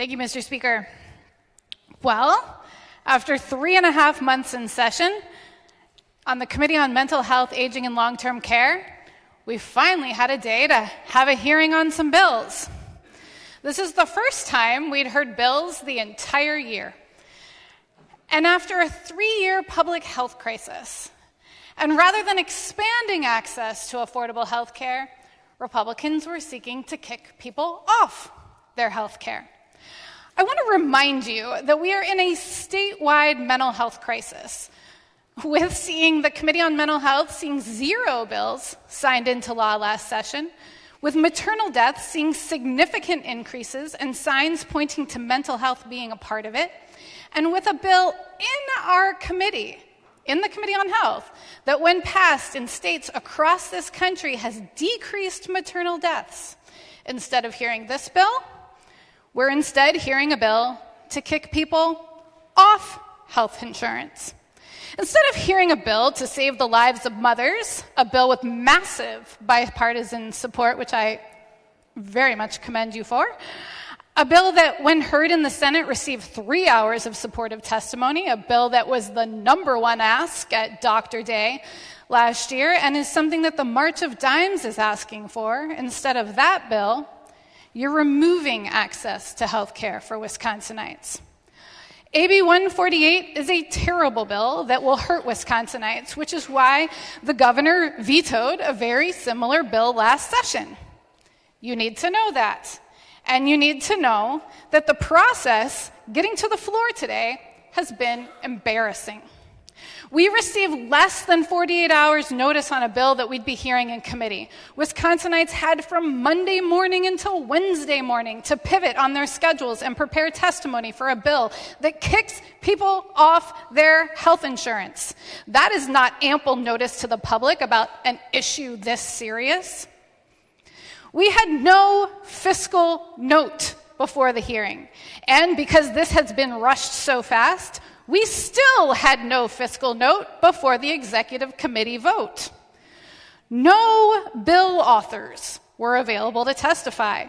Thank you, Mr. Speaker. Well, after 3.5 months in session on the Committee on Mental Health, Aging, and Long-Term Care, we finally had a day to have a hearing on some bills. This is the first time we'd heard bills the entire year. And after a 3-year public health crisis, and rather than expanding access to affordable health care, Republicans were seeking to kick people off their health care. I want to remind you that we are in a statewide mental health crisis, with seeing the Committee on Mental Health seeing 0 bills signed into law last session, with maternal deaths seeing significant increases and signs pointing to mental health being a part of it, and with a bill in our committee, in the Committee on Health, that when passed in states across this country has decreased maternal deaths. Instead of hearing this bill, we're instead hearing a bill to kick people off health insurance. Instead of hearing a bill to save the lives of mothers, a bill with massive bipartisan support, which I very much commend you for, a bill that, when heard in the Senate, received 3 hours of supportive testimony, a bill that was the #1 ask at Dr. Day last year, and is something that the March of Dimes is asking for. Instead of that bill, you're removing access to health care for Wisconsinites. AB 148 is a terrible bill that will hurt Wisconsinites, which is why the governor vetoed a very similar bill last session. You need to know that. And you need to know that the process getting to the floor today has been embarrassing. We received less than 48 hours notice on a bill that we'd be hearing in committee. Wisconsinites had from Monday morning until Wednesday morning to pivot on their schedules and prepare testimony for a bill that kicks people off their health insurance. That is not ample notice to the public about an issue this serious. We had no fiscal note before the hearing, and because this has been rushed so fast, we still had no fiscal note before the executive committee vote. No bill authors were available to testify.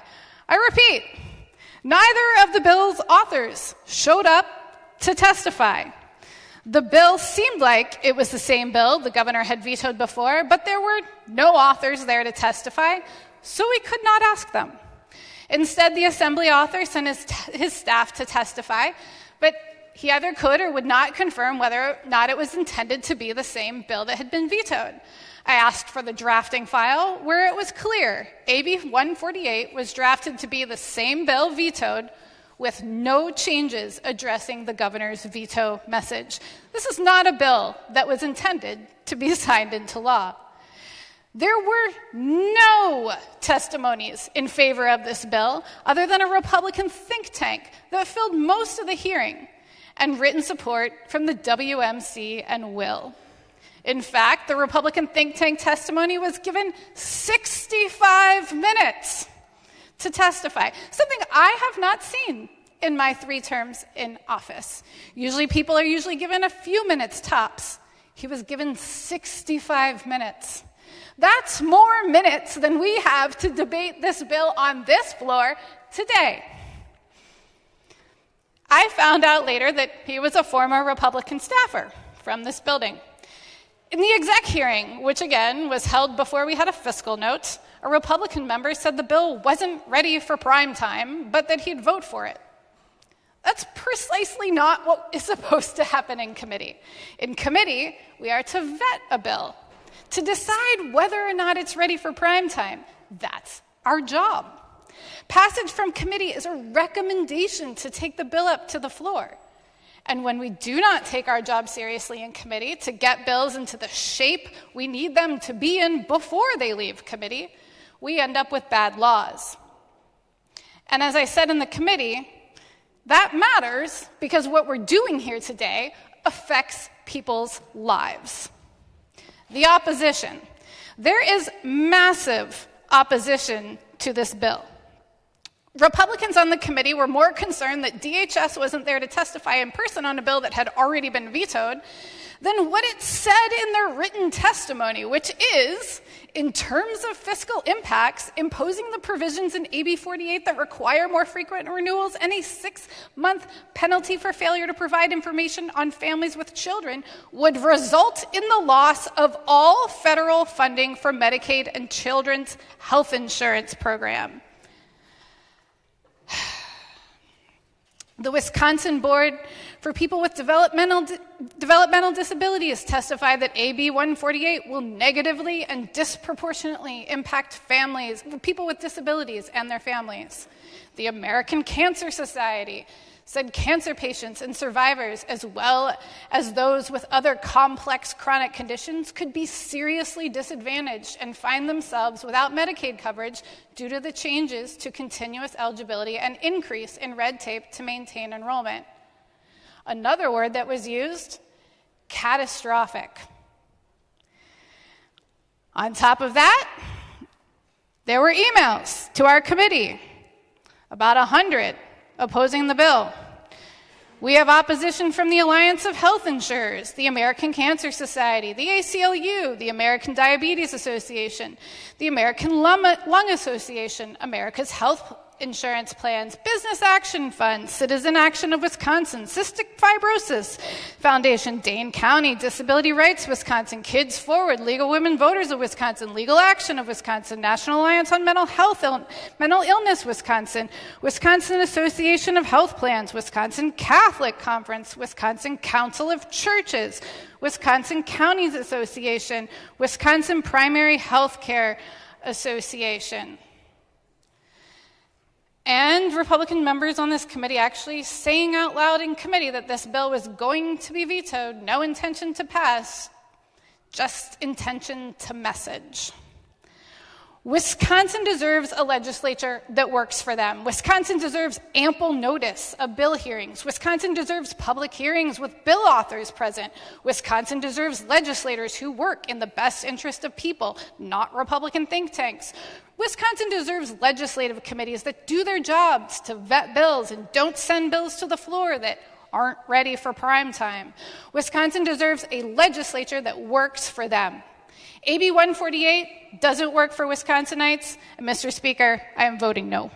I repeat, neither of the bill's authors showed up to testify. The bill seemed like it was the same bill the governor had vetoed before, but there were no authors there to testify, so we could not ask them. Instead, the assembly author sent his staff to testify, but he either could or would not confirm whether or not it was intended to be the same bill that had been vetoed. I asked for the drafting file, where it was clear AB 148 was drafted to be the same bill vetoed, with no changes addressing the governor's veto message. This is not a bill that was intended to be signed into law. There were no testimonies in favor of this bill other than a Republican think tank that filled most of the hearing, and written support from the WMC and WIL. In fact, the Republican think tank testimony was given 65 minutes to testify, something I have not seen in my 3 terms in office. Usually people are given a few minutes tops. He was given 65 minutes. That's more minutes than we have to debate this bill on this floor today. I found out later that he was a former Republican staffer from this building. In the exec hearing, which again was held before we had a fiscal note, a Republican member said the bill wasn't ready for prime time, but that he'd vote for it. That's precisely not what is supposed to happen in committee. In committee, we are to vet a bill, to decide whether or not it's ready for prime time. That's our job. Passage from committee is a recommendation to take the bill up to the floor. And when we do not take our job seriously in committee to get bills into the shape we need them to be in before they leave committee, we end up with bad laws. And as I said in the committee, that matters because what we're doing here today affects people's lives. The opposition. There is massive opposition to this bill. Republicans on the committee were more concerned that DHS wasn't there to testify in person on a bill that had already been vetoed than what it said in their written testimony, which is, in terms of fiscal impacts, imposing the provisions in AB 48 that require more frequent renewals and a 6-month penalty for failure to provide information on families with children would result in the loss of all federal funding for Medicaid and children's health insurance program. The Wisconsin Board for People with Developmental Disabilities testified that AB 148 will negatively and disproportionately impact people with disabilities and their families. The American Cancer Society said cancer patients and survivors, as well as those with other complex chronic conditions, could be seriously disadvantaged and find themselves without Medicaid coverage due to the changes to continuous eligibility and increase in red tape to maintain enrollment. Another word that was used, catastrophic. On top of that, there were emails to our committee, about 100, opposing the bill. We have opposition from the Alliance of Health Insurers, the American Cancer Society, the ACLU, the American Diabetes Association, the American Lung Association, America's Health Insurance Plans, Business Action Fund, Citizen Action of Wisconsin, Cystic Fibrosis Foundation, Dane County, Disability Rights Wisconsin, Kids Forward, Legal Women Voters of Wisconsin, Legal Action of Wisconsin, National Alliance on Mental Illness Wisconsin, Wisconsin Association of Health Plans, Wisconsin Catholic Conference, Wisconsin Council of Churches, Wisconsin Counties Association, Wisconsin Primary Health Care Association. And Republican members on this committee actually saying out loud in committee that this bill was going to be vetoed, no intention to pass, just intention to message. Wisconsin deserves a legislature that works for them. Wisconsin deserves ample notice of bill hearings. Wisconsin deserves public hearings with bill authors present. Wisconsin deserves legislators who work in the best interest of people, not Republican think tanks. Wisconsin deserves legislative committees that do their jobs to vet bills and don't send bills to the floor that aren't ready for prime time. Wisconsin deserves a legislature that works for them. AB 148 doesn't work for Wisconsinites, and Mr. Speaker, I am voting no.